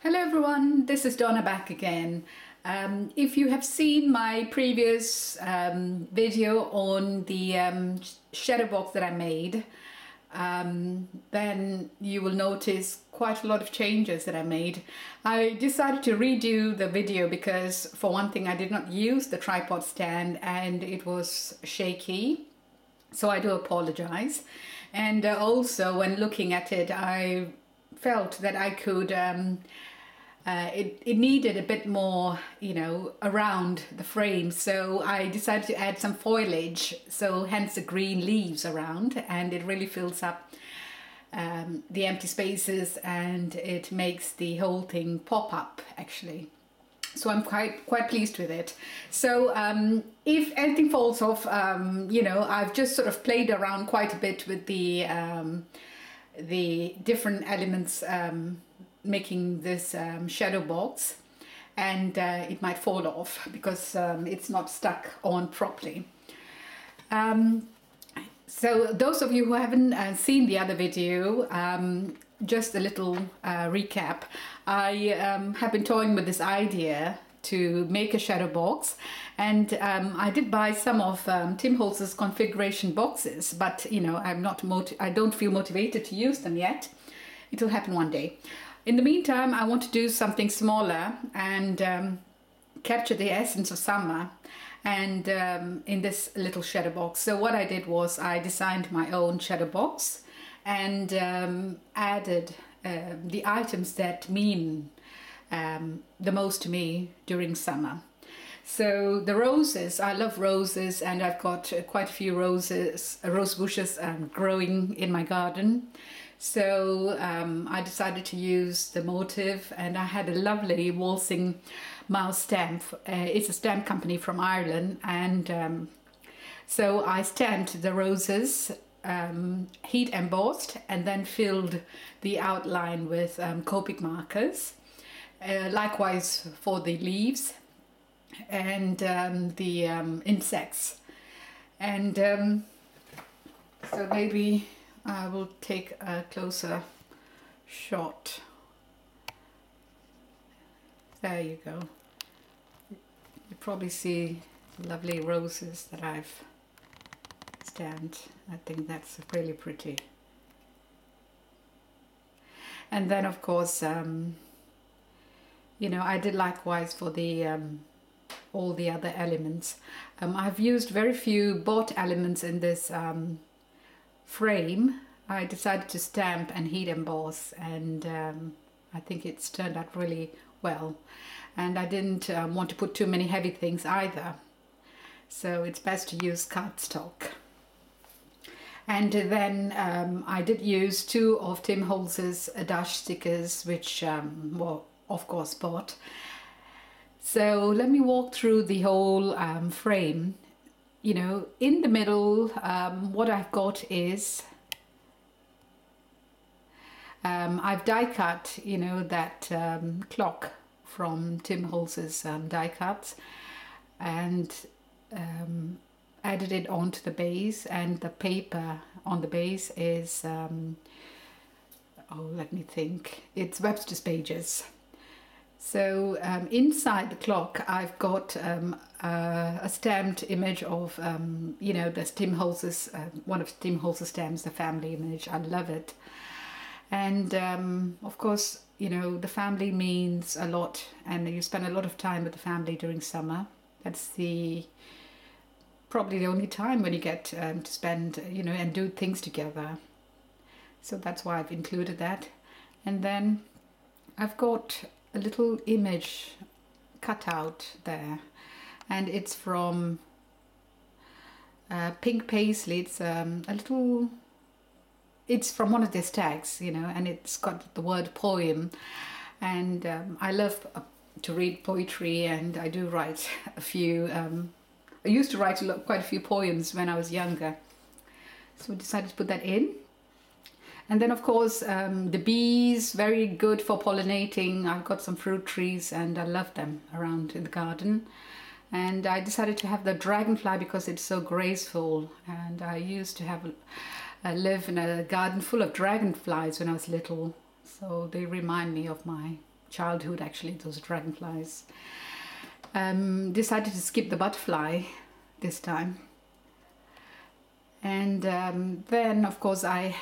Hello everyone, this is Donna back again. If you have seen my previous video on the shadow box that I made, then you will notice quite a lot of changes that I made. I decided to redo the video because, for one thing, I did not use the tripod stand and it was shaky, so I do apologize. And also, when looking at it, I felt that I could it needed a bit more, around the frame, so I decided to add some foliage, so hence the green leaves around, and it really fills up the empty spaces and it makes the whole thing pop up actually. So I'm quite pleased with it. So if anything falls off, I've just sort of played around quite a bit with the different elements, making this shadow box, and it might fall off because it's not stuck on properly. So those of you who haven't seen the other video, just a little recap. I have been toying with this idea to make a shadow box, and I did buy some of Tim Holtz's configuration boxes, but I don't feel motivated to use them yet. It'll happen one day. In the meantime, I want to do something smaller and capture the essence of summer, and in this little shadow box. So what I did was I designed my own shadow box and added the items that mean the most to me during summer. So the roses, I love roses, and I've got quite a few rose bushes growing in my garden. So I decided to use the motif, and I had a lovely waltzing mouse stamp. It's a stamp company from Ireland, and so I stamped the roses, heat embossed, and then filled the outline with Copic markers. Likewise for the leaves and the insects. And so maybe I will take a closer shot. There you go. You probably see lovely roses that I've stamped. I think that's really pretty. And then of course, I did likewise for the all the other elements. I've used very few bought elements in this frame. I decided to stamp and heat emboss, and I think it's turned out really well. And I didn't want to put too many heavy things either, so it's best to use cardstock. And then I did use two of Tim Holtz's dash stickers, which were of course bought. So let me walk through the whole frame. In the middle, what I've got is I've die cut, that clock from Tim Holtz's die cuts, and added it onto the base, and the paper on the base is, let me think, it's Webster's pages. So inside the clock, I've got a stamped image of, the Tim Holtz's, one of Tim Holtz's stamps, the family image. I love it. And of course, the family means a lot, and you spend a lot of time with the family during summer. That's probably the only time when you get to spend, and do things together. So that's why I've included that. And then I've got a little image cut out there, and it's from Pink Paisley. It's from one of their tags, and it's got the word poem, and I love to read poetry, and I do write a few. I used to write quite a few poems when I was younger, so I decided to put that in. And then of course the bees, very good for pollinating. I've got some fruit trees and I love them around in the garden. And I decided to have the dragonfly because it's so graceful, and I used to live in a garden full of dragonflies when I was little, so they remind me of my childhood actually, those dragonflies. Decided to skip the butterfly this time. And then of course the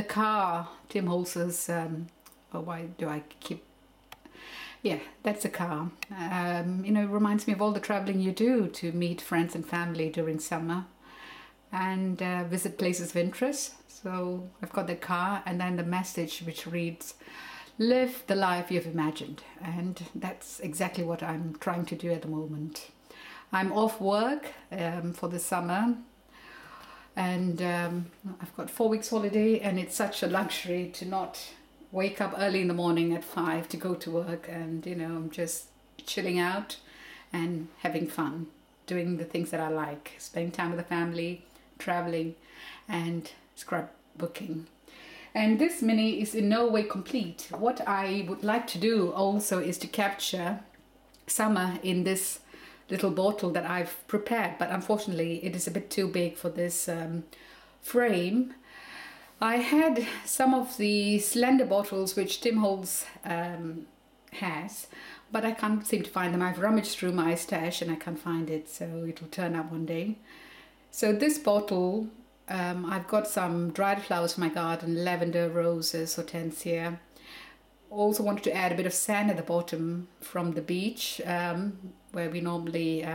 car, Tim Holz's, oh, why do I keep, yeah, that's a car. You know, it reminds me of all the traveling you do to meet friends and family during summer and visit places of interest. So I've got the car, and then the message which reads, live the life you've imagined. And that's exactly what I'm trying to do at the moment. I'm off work for the summer, and I've got 4 weeks holiday, and it's such a luxury to not wake up early in the morning at 5 to go to work, and you know, I'm just chilling out and having fun, doing the things that I like, spending time with the family, traveling and scrapbooking. And this mini is in no way complete. What I would like to do also is to capture summer in this little bottle that I've prepared, but unfortunately it is a bit too big for this frame. I had some of the slender bottles which Tim Holtz has, but I can't seem to find them. I've rummaged through my stash and I can't find it, so it'll turn up one day. So this bottle, I've got some dried flowers from my garden, lavender, roses, hortensia. Also wanted to add a bit of sand at the bottom from the beach where we normally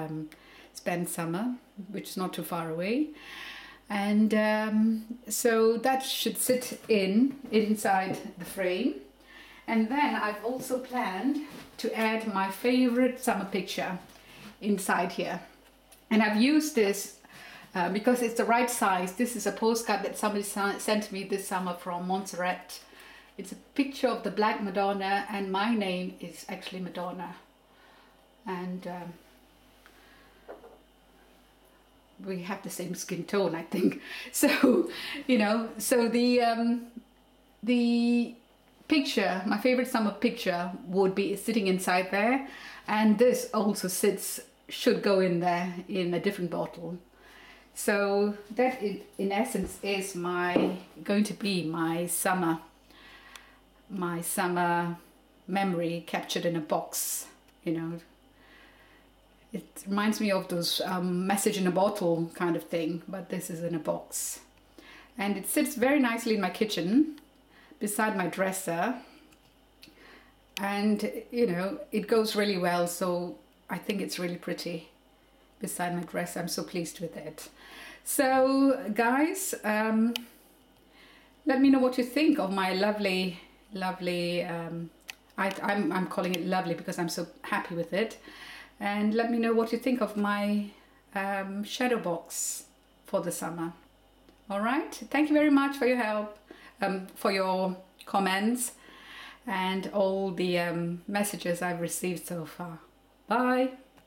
spend summer, which is not too far away. And so that should sit inside the frame. And then I've also planned to add my favorite summer picture inside here. And I've used this because it's the right size. This is a postcard that somebody sent me this summer from Montserrat. It's a picture of the Black Madonna, and my name is actually Madonna. And we have the same skin tone, I think. So, you know, so the picture, my favorite summer picture, would be sitting inside there, and this also should go in there in a different bottle. So that in essence is going to be my summer memory captured in a box. You know, it reminds me of those message in a bottle kind of thing, but this is in a box. And it sits very nicely in my kitchen beside my dresser, and you know, it goes really well, so I think it's really pretty beside my dresser. I'm so pleased with it. So guys, let me know what you think of my lovely I'm calling it lovely because I'm so happy with it. And let me know what you think of my shadow box for the summer. All right, thank you very much for your help, for your comments and all the messages I've received so far. Bye.